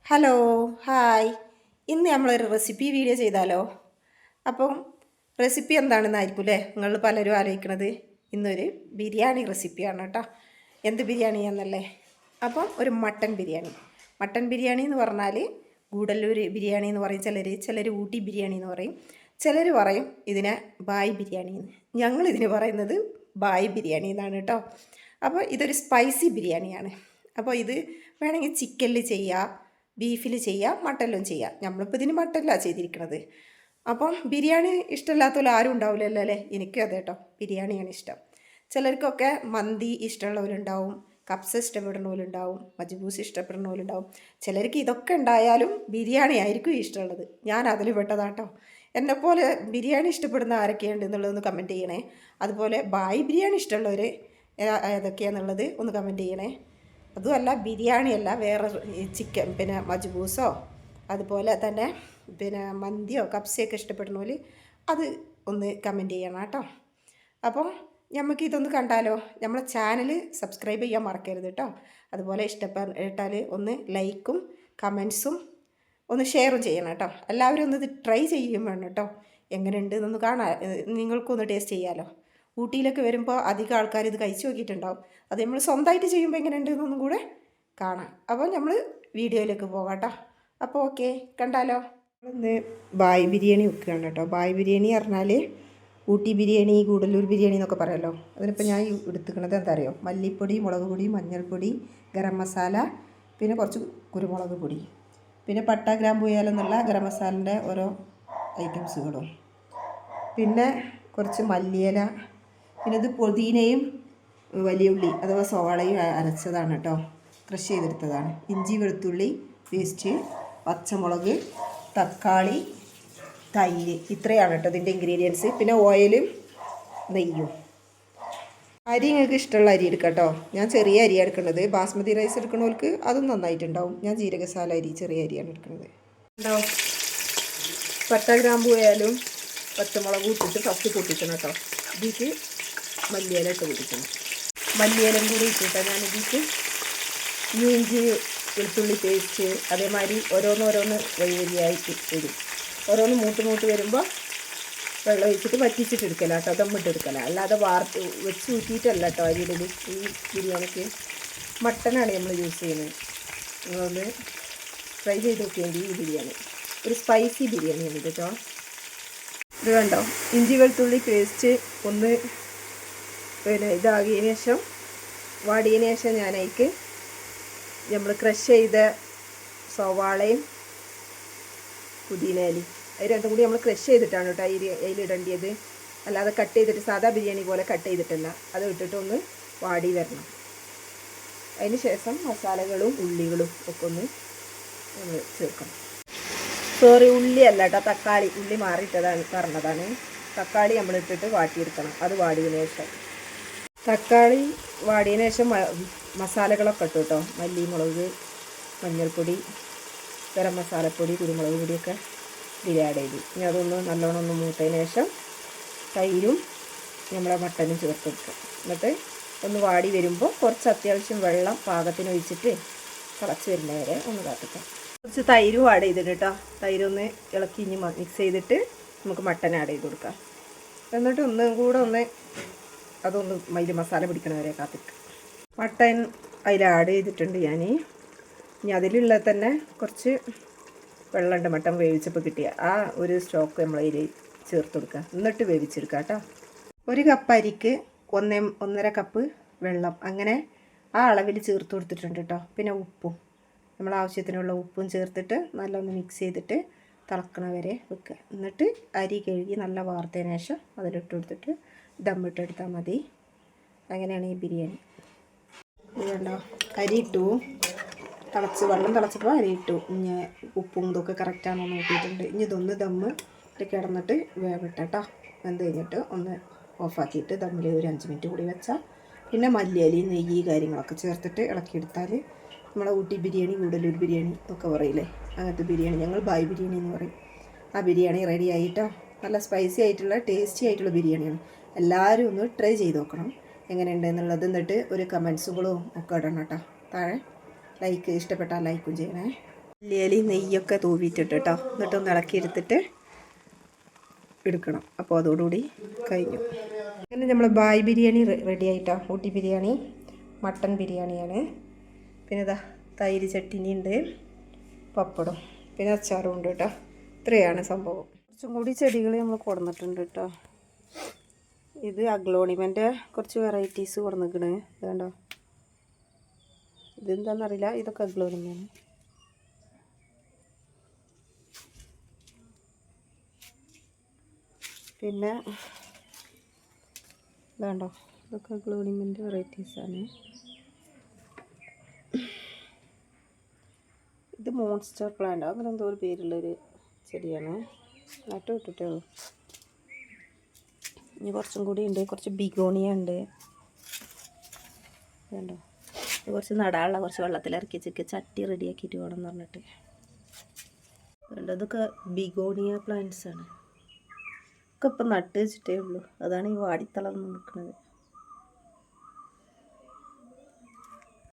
Hello hi ഇന്ന് നമ്മളൊരു recipe video ചെയ്താലോ. അപ്പം റെസിപ്പി എന്താണെന്നായിരിക്കും അല്ലേ നിങ്ങൾ പലരും ആലോചിക്കണത്. ഇന്നൊരു ബിരിയാണി റെസിപ്പിയാണ് കേട്ടോ. എന്ത് ബിരിയാണിയാണെന്നല്ലേ. അപ്പം ഒരു മട്ടൻ ബിരിയാണി എന്ന് പറഞ്ഞാൽ ഗൂഡല്ലൂർ ബിരിയാണി എന്ന് പറയും ചിലർ ഊട്ടി ബിരിയാണി എന്ന് പറയും, ചിലർ പറയും ഇതിനെ ബായ് ബിരിയാണി എന്ന്. ഞങ്ങളിതിന് പറയുന്നത് ബായ് ബിരിയാണി എന്നാണ് കേട്ടോ. അപ്പോൾ ഇതൊരു സ്പൈസി ബിരിയാണിയാണ്. അപ്പോൾ ഇത് വേണമെങ്കിൽ ചിക്കനിൽ ചെയ്യാം, ബീഫിൽ ചെയ്യാം, മട്ടനിലും ചെയ്യാം. നമ്മളിപ്പോൾ ഇതിന് മട്ടനിലാണ് ചെയ്തിരിക്കുന്നത്. അപ്പം ബിരിയാണി ഇഷ്ടമില്ലാത്തവരും ആരും ഉണ്ടാവില്ലല്ലോ അല്ലേ. എനിക്കും അതെ കേട്ടോ, ബിരിയാണിയാണ് ഇഷ്ടം. ചിലർക്കൊക്കെ മന്തി ഇഷ്ടമുള്ളവരുണ്ടാവും, കപ്സ ഇഷ്ടപ്പെടുന്നവരുണ്ടാവും, മജ്ബൂസ് ഇഷ്ടപ്പെടുന്നവരുണ്ടാവും. ചിലർക്ക് ഇതൊക്കെ ഉണ്ടായാലും ബിരിയാണി ആയിരിക്കും ഇഷ്ടമുള്ളത്. ഞാൻ അതിൽ പെട്ടതാട്ടോ. എന്നെപ്പോലെ ബിരിയാണി ഇഷ്ടപ്പെടുന്ന ആരൊക്കെയുണ്ട് എന്നുള്ളതൊന്ന് കമൻറ്റ് ചെയ്യണേ. അതുപോലെ ബായ് ബിരിയാണി ഇഷ്ടമുള്ളവർ ഏതൊക്കെയാണെന്നുള്ളത് ഒന്ന് കമൻറ്റ് ചെയ്യണേ. അതുമല്ല ബിരിയാണിയല്ല, വേറെ ചിക്കൻ പിന്നെ മജ്ബൂസോ അതുപോലെ തന്നെ പിന്നെ മന്തിയോ കപ്സയൊക്കെ ഇഷ്ടപ്പെടുന്നവർ അത് ഒന്ന് കമൻറ്റ് ചെയ്യണം കേട്ടോ. അപ്പം നമുക്ക് ഇതൊന്ന് കണ്ടാലോ. നമ്മളെ ചാനൽ സബ്സ്ക്രൈബ് ചെയ്യാൻ മറക്കരുത് കേട്ടോ. അതുപോലെ ഇഷ്ടപ്പെട്ടാൽ ഒന്ന് ലൈക്കും കമൻസും ഒന്ന് ഷെയറും ചെയ്യണം കേട്ടോ. എല്ലാവരും ഒന്ന് ഇത് ട്രൈ ചെയ്യുകയും വേണം കേട്ടോ. എങ്ങനെയുണ്ട് എന്നൊന്ന് കാണാൻ, നിങ്ങൾക്കൊന്ന് ടേസ്റ്റ് ചെയ്യാമല്ലോ. ഊട്ടിയിലൊക്കെ വരുമ്പോൾ അധികം ആൾക്കാർ ഇത് കഴിച്ച് നോക്കിയിട്ടുണ്ടാവും. അത് നമ്മൾ സ്വന്തമായിട്ട് ചെയ്യുമ്പോൾ എങ്ങനെയുണ്ട് എന്നൊന്നും കൂടെ കാണാം. അപ്പോൾ നമ്മൾ വീഡിയോയിലേക്ക് പോകാം കേട്ടോ. അപ്പോൾ ഓക്കെ, കണ്ടാലോ. ഇന്ന് ബായ് ബിരിയാണി വെക്കുകയാണ് കേട്ടോ. ബായ് ബിരിയാണി പറഞ്ഞാൽ ഊട്ടി ബിരിയാണി, ഗൂഡല്ലൂർ ബിരിയാണി എന്നൊക്കെ പറയുമല്ലോ. അതിനിപ്പോൾ ഞാൻ എടുത്തുക്കണത് എന്താ അറിയോ, മല്ലിപ്പൊടി, മുളക് പൊടി, മഞ്ഞൾപ്പൊടി, ഗരം മസാല, പിന്നെ കുറച്ച് കുരുമുളക് പൊടി, പിന്നെ പട്ട ഗ്രാമ്പൂ ഏലമെന്നുള്ള ഗരം മസാലൻ്റെ ഓരോ ഐറ്റംസുകളും, പിന്നെ കുറച്ച് മല്ലിയില, പിന്നെ ഇത് പുതിനയും വലിയ ഉള്ളി അഥവാ സവാളയും അരച്ചതാണ് കേട്ടോ, ക്രഷ് ചെയ്തെടുത്തതാണ്. ഇഞ്ചി വെളുത്തുള്ളി പേസ്റ്റ്, പച്ചമുളക്, തക്കാളി, തൈര്, ഇത്രയാണ് കേട്ടോ ഇതിൻ്റെ ഇൻഗ്രീഡിയൻസ്. പിന്നെ ഓയിലും നെയ്യും. അരി നിങ്ങൾക്ക് ഇഷ്ടമുള്ള അരി എടുക്കാം കേട്ടോ. ഞാൻ ചെറിയ അരിയാണ് എടുക്കുന്നത്. ബാസ്മതി റൈസ് എടുക്കുന്നവർക്ക് അതും നന്നായിട്ടുണ്ടാവും. ഞാൻ ജീരകശാല അരി, ചെറിയ അരിയാണ് എടുക്കുന്നത്. ഉണ്ടാവും. പട്ട ഗ്രാമ്പൂ ആയാലും പച്ചമുളക് ഇട്ടിട്ട് ഫസ്റ്റ് പൊട്ടിക്കണം കേട്ടോ. ഇതിക്ക് മല്ലിയില ഇട്ട് പൊട്ടിക്കണം. മല്ലിയിലും കൂടി ഇട്ടിട്ടാണ് ഞാൻ ഇതിക്ക് ഇഞ്ചി വെളുത്തുള്ളി പേസ്റ്റ് അതേമാതിരി ഓരോന്നോരോന്ന് വഴിയായിട്ട് ഇടും. ഓരോന്ന് മൂട്ട് വരുമ്പോൾ വെള്ളം ഒഴിച്ചിട്ട് വറ്റിച്ചിട്ട് എടുക്കല കേട്ടോ, ദമ്മിട്ട് എടുക്കല. അല്ലാതെ വെച്ച് ഊറ്റിയിട്ടല്ല കേട്ടോ അരിയിടൽ. ഈ ബിരിയാണിക്ക് മട്ടനാണ് നമ്മൾ യൂസ് ചെയ്യുന്നത്. നിങ്ങളൊന്ന് ട്രൈ ചെയ്ത് നോക്കിയെങ്കിൽ ഈ ബിരിയാണി ഒരു സ്പൈസി ബിരിയാണിയാണ് ഇത് കേട്ടോ. ഇത് കണ്ടോ, ഇഞ്ചി വെളുത്തുള്ളി പേസ്റ്റ് ഒന്ന് പിന്നെ ഇതാകിയതിന് ശേഷം വാടിയതിന് ശേഷം ഞാനതിക്ക് നമ്മൾ ക്രഷ് ചെയ്ത സവാളയും പുതിനയിലയും അത് രണ്ടും കൂടി നമ്മൾ ക്രഷ് ചെയ്തിട്ടാണ് കേട്ടോ അതിലിടേണ്ടത്. അല്ലാതെ കട്ട് ചെയ്തിട്ട് സാധാ ബിരിയാണി പോലെ കട്ട് ചെയ്തിട്ടല്ല. അത് ഇട്ടിട്ട് ഒന്ന് വാടി വരണം. അതിന് ശേഷം മസാലകളും ഉള്ളികളും ഒക്കെ ഒന്ന് നമ്മൾ ചേർക്കണം. സോറി, ഉള്ളി അല്ല കേട്ടോ, തക്കാളി. ഉള്ളി മാറിയിട്ടതാണ് പറഞ്ഞതാണ്. തക്കാളി നമ്മൾ ഇട്ടിട്ട് വാട്ടിയെടുക്കണം. അത് വാടിയതിന് ശേഷം തക്കാളി വാടിയതിന് ശേഷം മസാലകളൊക്കെ ഇട്ടു കേട്ടോ. മല്ലി, മുളക്, മഞ്ഞൾപ്പൊടി, ഗരം മസാലപ്പൊടി, കുരുമുളക് പൊടിയൊക്കെ ഇതിൽ ആഡ് ചെയ്തു. ഇനി അതൊന്ന് നല്ലോണം ഒന്ന് മൂത്തതിന് ശേഷം തൈരും നമ്മളെ മട്ടനും ചേർത്ത് വെക്കുക. എന്നിട്ട് ഒന്ന് വാടി വരുമ്പോൾ കുറച്ച് അത്യാവശ്യം വെള്ളം പാകത്തിന് ഒഴിച്ചിട്ട് തിളച്ച് വരുന്നവരെ ഒന്ന് കാത്തിക്കാം. കുറച്ച് തൈരും ആഡ് ചെയ്തിട്ട് കേട്ടോ. തൈരൊന്ന് ഇളക്കി ഇനി മിക്സ് ചെയ്തിട്ട് നമുക്ക് മട്ടൻ ആഡ് ചെയ്ത് കൊടുക്കാം. എന്നിട്ട് ഒന്നും കൂടെ അതൊന്ന് മൈദ മസാല പിടിക്കണവരെ കാത്തിക്കുക. മട്ടൻ അതിൽ ആഡ് ചെയ്തിട്ടുണ്ട് ഞാൻ. ഇനി അതിലുള്ള തന്നെ കുറച്ച് വെള്ളമുണ്ട്, മട്ടൻ വേവിച്ചപ്പോൾ കിട്ടിയ ആ ഒരു സ്റ്റോക്ക് നമ്മളതിൽ ചേർത്ത് കൊടുക്കുക. എന്നിട്ട് വേവിച്ചെടുക്കുക കേട്ടോ. ഒരു കപ്പ് അരിക്ക് 1.5 കപ്പ് വെള്ളം, അങ്ങനെ ആ അളവിൽ ചേർത്ത് കൊടുത്തിട്ടുണ്ട് കേട്ടോ. പിന്നെ ഉപ്പും, നമ്മൾ ആവശ്യത്തിനുള്ള ഉപ്പും ചേർത്തിട്ട് നല്ലൊന്ന് മിക്സ് ചെയ്തിട്ട് തിളക്കണ വരെ വെക്കുക. എന്നിട്ട് അരി കഴുകി നല്ല വാർത്തതിന് ശേഷം അതിലിട്ട് കൊടുത്തിട്ട് ദമ്മിട്ടെടുത്താൽ മതി. അങ്ങനെയാണ് ഈ ബിരിയാണി. ഇത് കണ്ടോ, അരി ഇട്ടു, വെള്ളം തിളച്ചപ്പോൾ അരി ഇട്ടു. ഇനി ഉപ്പും ഇതൊക്കെ കറക്റ്റാണോ നോക്കിയിട്ടുണ്ട്. ഇനി ഇതൊന്ന് ദമ്മ് കിടന്നിട്ട് വേവിട്ട് കേട്ടോ. വെന്ത് കഴിഞ്ഞിട്ട് ഒന്ന് ഓഫാക്കിയിട്ട് ദമ്മിൽ ഒരു 5 മിനിറ്റ് കൂടി വെച്ചാൽ പിന്നെ മല്ലിയിലയും നെയ്യ് കാര്യങ്ങളൊക്കെ ചേർത്തിട്ട് ഇളക്കിയെടുത്താൽ നമ്മളെ ഊട്ടി ബിരിയാണി, ഗൂഡല്ലൂർ ബിരിയാണി ഒക്കെ പറയില്ലേ, അങ്ങനത്തെ ബിരിയാണി, ഞങ്ങൾ ബായ് ബിരിയാണി എന്ന് പറയും. ആ ബിരിയാണി റെഡി ആയിട്ടോ. നല്ല സ്പൈസി ആയിട്ടുള്ള ടേസ്റ്റി ആയിട്ടുള്ള ബിരിയാണിയാണ്. എല്ലാവരും ഒന്ന് ട്രൈ ചെയ്ത് നോക്കണം എങ്ങനെയുണ്ട് എന്നുള്ളത്. എന്നിട്ട് ഒരു കമൻസുകളും ഒക്കെ ഇടണം കേട്ടോ താഴെ. ലൈക്ക് ഇഷ്ടപ്പെട്ടാൽ ലൈക്കും ചെയ്യണേ. മല്ലിയില നെയ്യൊക്കെ തൂവിയിട്ടിട്ട് കേട്ടോ, എന്നിട്ടൊന്ന് ഇളക്കി എടുത്തിട്ട് എടുക്കണം. അപ്പോൾ അതോടുകൂടി കഴിഞ്ഞു. അങ്ങനെ നമ്മൾ ബായ് ബിരിയാണി റെഡി ആയിട്ടോ. ഊട്ടി ബിരിയാണി, മട്ടൻ ബിരിയാണിയാണ്. പിന്നെ ഇതാ തൈര് ചട്ടിനി ഉണ്ട്, പപ്പടം, പിന്നെ അച്ചാറും ഉണ്ട് കേട്ടോ. ഇത്രയാണ് സംഭവം. കുറച്ചും കൂടി ചെടികൾ നമ്മൾ കൊടുന്നിട്ടുണ്ട് കേട്ടോ. ഇത് അഗ്ലോണിമൻ്റെ കുറച്ച് വെറൈറ്റീസ് കൊടുന്നിക്കണ്. ഇതുണ്ടോ, ഇതെന്താണെന്നറിയില്ല. ഇതൊക്കെ അഗ്ലോണിമാണ്. പിന്നെ ഇതാണ്ടോ, ഇതൊക്കെ അഗ്ലോണിമൻ്റെ വെറൈറ്റീസാണ്. ഇത് മോൺസ്റ്റർ പ്ലാന്റ്, അങ്ങനെ എന്തോ ഒരു പേരുള്ളൊരു ചെടിയാണ്. നട്ടു വിട്ടിട്ടേ ഉള്ളൂ. ഇനി കുറച്ചും കൂടി ഉണ്ട്. കുറച്ച് ബിഗോണിയ ഉണ്ട്. വേണ്ടോ, ഇത് കുറച്ച് നടാനുള്ള കുറച്ച് വെള്ളത്തിലിറക്കി വെച്ചിട്ട് ചട്ടി റെഡിയാക്കിയിട്ട് വേണം എന്ന് പറഞ്ഞിട്ട് വേണ്ട. ഇതൊക്കെ ബിഗോണിയ പ്ലാന്റ്സ് ആണ്. ഒക്കെ ഇപ്പം നട്ട് വെച്ചിട്ടേ ഉള്ളൂ. അതാണ് ഈ വാടിത്തളർന്ന് നിൽക്കുന്നത്.